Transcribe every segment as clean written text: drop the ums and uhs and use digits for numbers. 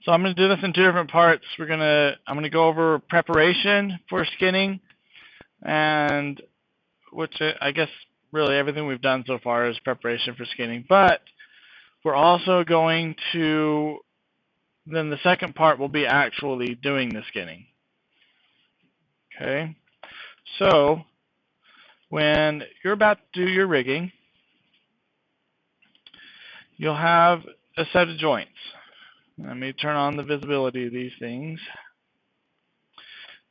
So I'm going to do this in two different parts. I'm going to go over preparation for skinning, and which I guess really everything we've done so far is preparation for skinning. But we're also going to, then the second part will be actually doing the skinning. Okay, so when you're about to do your rigging, you'll have a set of joints. Let me turn on the visibility of these things.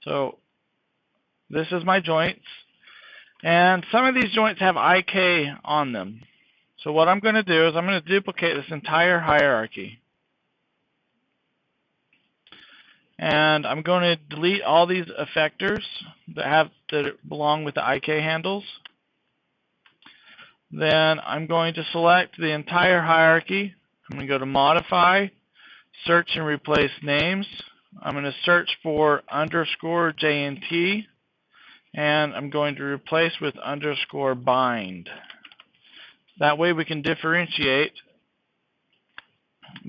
So this is my joints, and some of these joints have IK on them. So what I'm going to do is I'm going to duplicate this entire hierarchy. And I'm going to delete all these effectors that belong with the IK handles. Then I'm going to select the entire hierarchy. I'm going to go to Modify, Search and Replace Names. I'm going to search for _JNT, and I'm going to replace with _bind. That way we can differentiate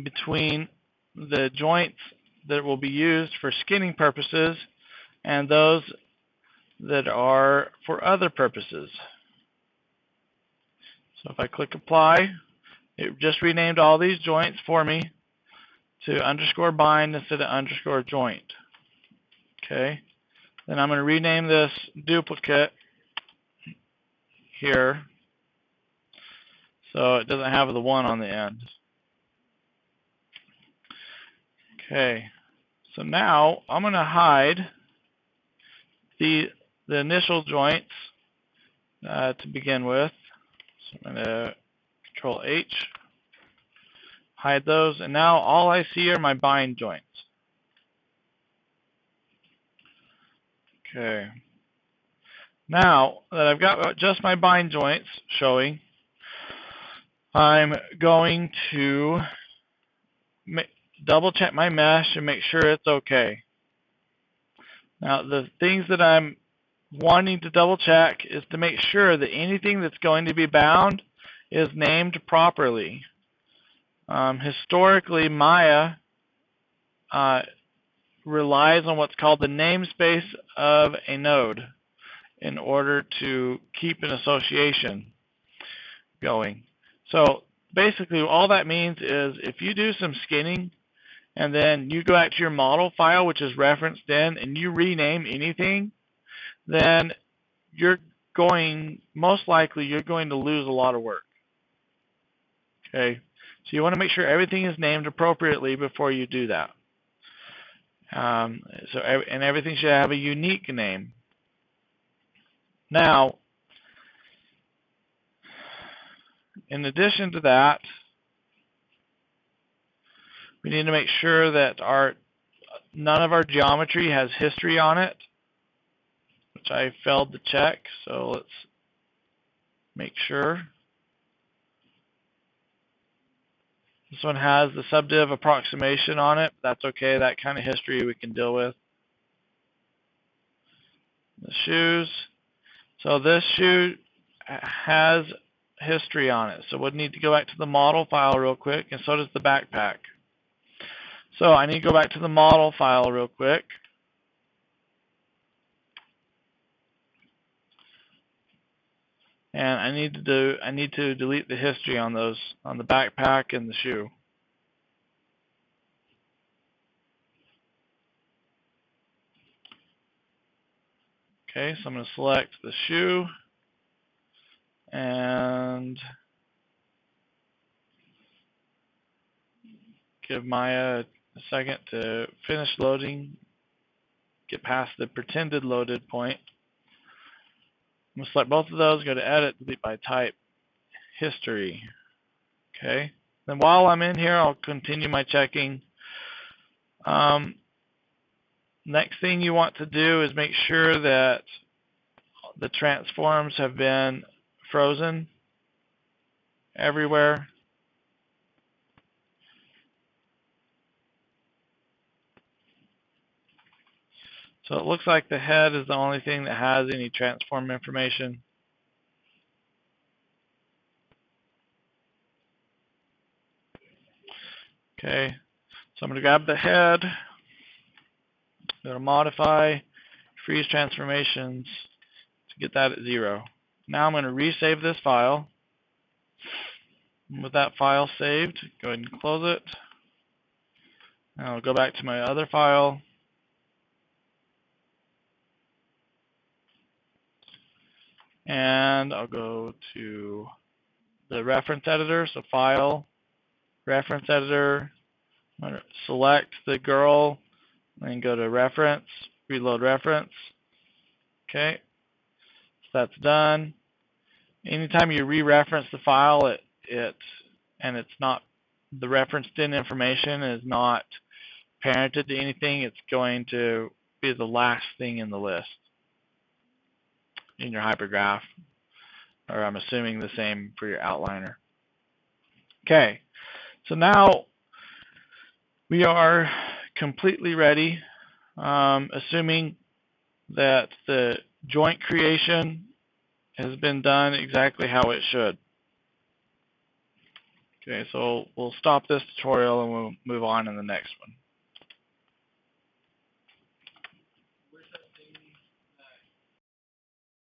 between the joints that will be used for skinning purposes and those that are for other purposes. So if I click Apply, it just renamed all these joints for me to _bind instead of _joint. Okay. Then I'm going to rename this duplicate here so it doesn't have the 1 on the end. Okay. So now I'm going to hide the initial joints to begin with. So I'm going to Control H, hide those, and now all I see are my bind joints. Okay. Now that I've got just my bind joints showing, I'm going to double check my mesh and make sure it's okay. Now the things that I'm wanting to double check is to make sure that anything that's going to be bound is named properly. Historically, Maya relies on what's called the namespace of a node in order to keep an association going. So basically all that means is if you do some skinning and then you go back to your model file, which is referenced in, and you rename anything, then most likely you're going to lose a lot of work. Okay, so you want to make sure everything is named appropriately before you do that. And everything should have a unique name. Now, in addition to that, we need to make sure that none of our geometry has history on it, which I failed to check, so let's make sure. This one has the subdiv approximation on it. That's okay, that kind of history we can deal with. The shoes. So this shoe has history on it, so we'll need to go back to the model file real quick, and so does the backpack. So I need to go back to the model file real quick. And I need to delete the history on those, on the backpack and the shoe. Okay, so I'm going to select the shoe and give Maya a second to finish loading, get past the pretended loaded point. I'm going to select both of those, go to Edit, Delete by Type, History. Okay. Then while I'm in here, I'll continue my checking. Next thing you want to do is make sure that the transforms have been frozen everywhere. So it looks like the head is the only thing that has any transform information. Okay, So I'm going to grab the head, go to Modify, Freeze Transformations to get that at 0. Now I'm going to resave this file. And with that file saved, go ahead and close it. Now I'll go back to my other file. And I'll go to the reference editor, so File, Reference Editor. I'm going to select the girl, and go to Reference, Reload Reference. Okay, so that's done. Anytime you re-reference the file, and it's not, the referenced in information is not parented to anything, it's going to be the last thing in the list in your hypergraph, or I'm assuming the same for your outliner. Okay, so now we are completely ready, assuming that the joint creation has been done exactly how it should. Okay, so we'll stop this tutorial and we'll move on in the next one.